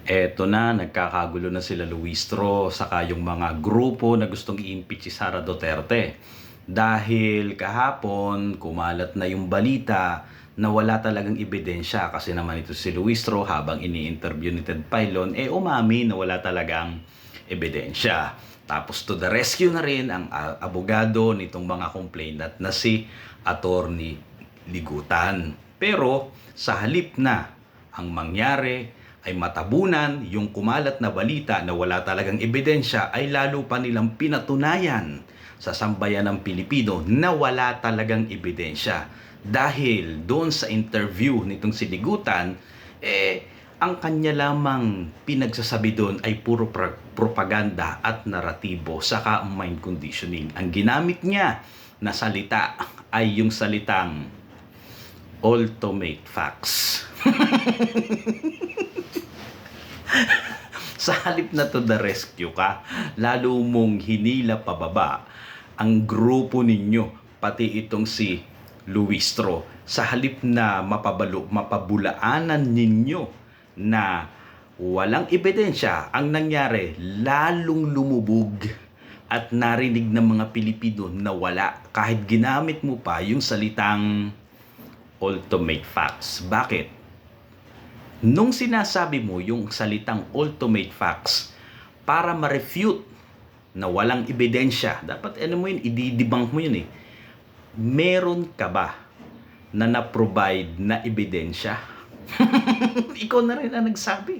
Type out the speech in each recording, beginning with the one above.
Eto na, nagkakagulo na sila Luistro saka yung mga grupo na gustong i-impeach si Sara Duterte. Dahil kahapon, kumalat na yung balita na wala talagang ebidensya kasi naman ito si Luistro habang ini-interview ni Ted Filon, umami na wala talagang ebidensya. Tapos to the rescue na rin ang abogado nitong mga complainant na si Attorney Ligutan. Pero sa halip na ang mangyari ay matabunan yung kumalat na balita na wala talagang ebidensya, ay lalo pa nilang pinatunayan sa sambayan ng Pilipino na wala talagang ebidensya. Dahil doon sa interview nitong si Ligutan, ang kanya lamang pinagsasabi doon ay puro propaganda at naratibo saka mind conditioning. Ang ginamit niya na salita ay yung salitang ultimate facts. Sa halip na to the rescue ka, lalo mong hinila pababa ang grupo ninyo, pati itong si Luistro. Sa halip na mapabulaanan ninyo na walang ebidensya, ang nangyari, lalong lumubog at narinig ng mga Pilipino na wala kahit ginamit mo pa yung salitang ultimate facts. Bakit? Nung sinasabi mo yung salitang ultimate facts para ma-refute na walang ebidensya, dapat mo yun, i-debunk mo yun Meron ka ba na na-provide na ebidensya? Ikaw na rin ang nagsabi.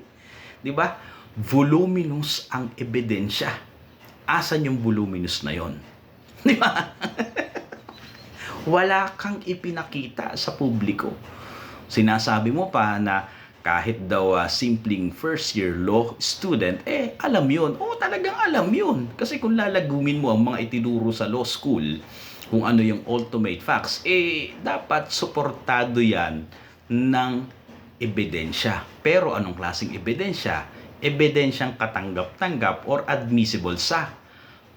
Di ba? Voluminous ang ebidensya. Asan yung voluminous na yon? Di ba? Wala kang ipinakita sa publiko. Sinasabi mo pa na kahit daw simpleng first year law student, alam yun. Talagang alam yun. Kasi kung lalagumin mo ang mga itinuro sa law school, kung ano yung ultimate facts, dapat suportado yan ng ebidensya. Pero anong klaseng ebidensya? Ebidensyang katanggap-tanggap or admissible sa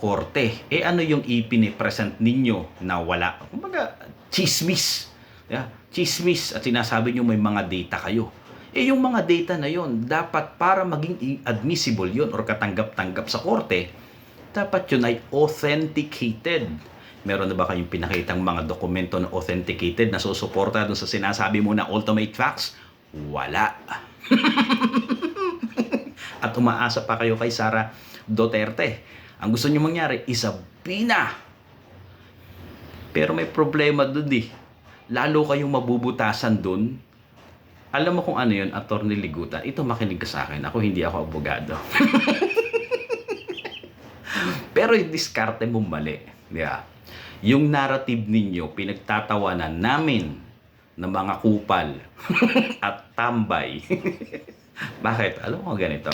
korte. Ano yung ipinipresent ninyo na wala? Kumbaga, chismis. Yeah? Chismis at sinasabi nyo may mga data kayo. Yung mga data na yon, dapat para maging admissible yon or katanggap-tanggap sa korte, dapat yun ay authenticated. Meron na ba kayong pinakitang mga dokumento na authenticated na susuporta dun sa sinasabi mo na ultimate facts? Wala. At umaasa pa kayo kay Sara Duterte. Ang gusto niyo mangyari, isabina. Pero may problema dun Lalo kayong mabubutasan dun. Alam mo kung ano yun, Attorney Ligutan? Ito, makinig ka sa akin. Ako, hindi ako abogado. Pero yung diskarte mo mali. Yeah. Yung narrative ninyo, pinagtatawanan namin ng mga kupal at tambay. Bakit? Alam mo ganito.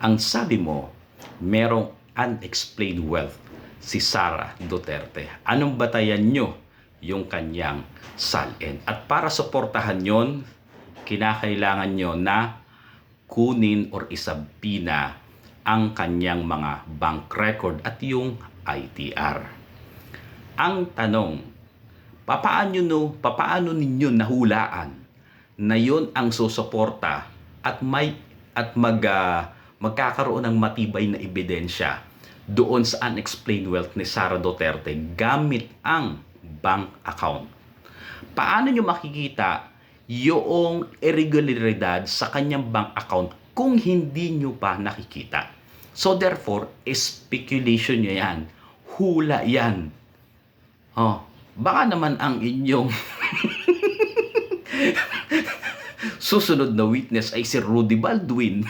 Ang sabi mo, merong unexplained wealth si Sara Duterte. Anong batayan nyo? Yung kanyang salin. At para suportahan yon, kinakailangan nyo na kunin or isabina ang kanyang mga bank record at yung ITR. Ang tanong, papaano ninyo nahulaan na yon ang susuporta at magkakaroon ng matibay na ebidensya doon sa unexplained wealth ni Sara Duterte gamit ang bank account? Paano nyo makikita yung irregularidad sa kanyang bank account kung hindi nyo pa nakikita? So therefore, speculation nyo yan. Hula yan. Baka naman ang inyong susunod na witness ay si Rudy Baldwin.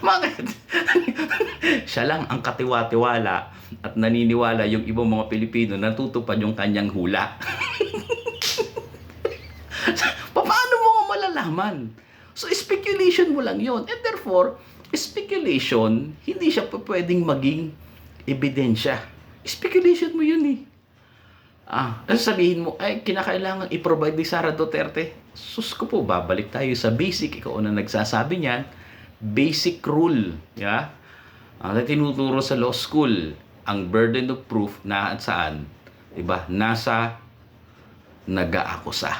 Bakit? Siya lang ang katiwa-tiwala at naniniwala yung ibang mga Pilipino na tutupad yung kanyang hula. Paano mo malalaman? So, speculation mo lang yon. And therefore, speculation, hindi siya pwedeng maging ebidensya. Speculation mo yun sabihin mo, kinakailangan i-provide ni Sara Duterte. Sus ko po, babalik tayo sa basic. Ikaw na nagsasabi niyan. Basic rule. Yeah? Ang tinuturo sa law school, ang burden of proof na saan? Diba? Nasa nag-aakusa.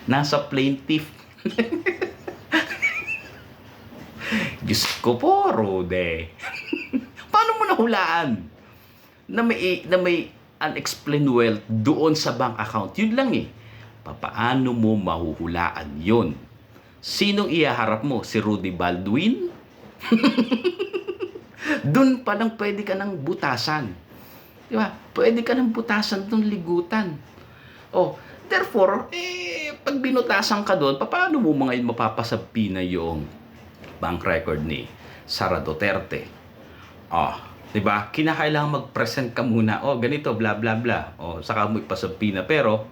Nasa plaintiff. Diyos ko po, Rode. Paano mo nahulaan na may unexplained wealth doon sa bank account? Yun lang eh. Paano mo mahuhulaan yun? Sinong ihaharap mo? Si Rudy Baldwin? Doon pa lang pwede ka ng butasan. Di ba? Pwede ka ng butasan doon ligutan. Oh, therefore, pag binutasan ka doon, paano mo mga yun mapapasabi na yung bank record ni Sara Duterte? Oh, 'di ba? Kinakailangan mag-present ka muna. Oh, ganito bla bla bla. Oh, saka mo ipasabi na, pero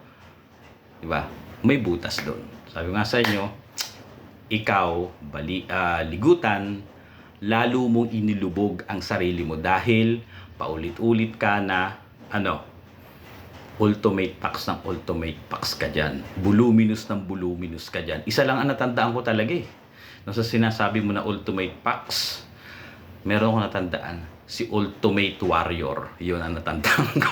'di ba? May butas doon. Sabi nga sa inyo, ikaw ligutan, lalo mong inilubog ang sarili mo dahil paulit-ulit ka na ultimate pax ng ultimate pax ka dyan. Voluminous ng voluminous ka dyan. Isa lang ang natandaan ko talaga eh. Nung sa sinasabi mo na ultimate pax, meron ko natandaan. Si Ultimate Warrior. Yun ang natandaan ko.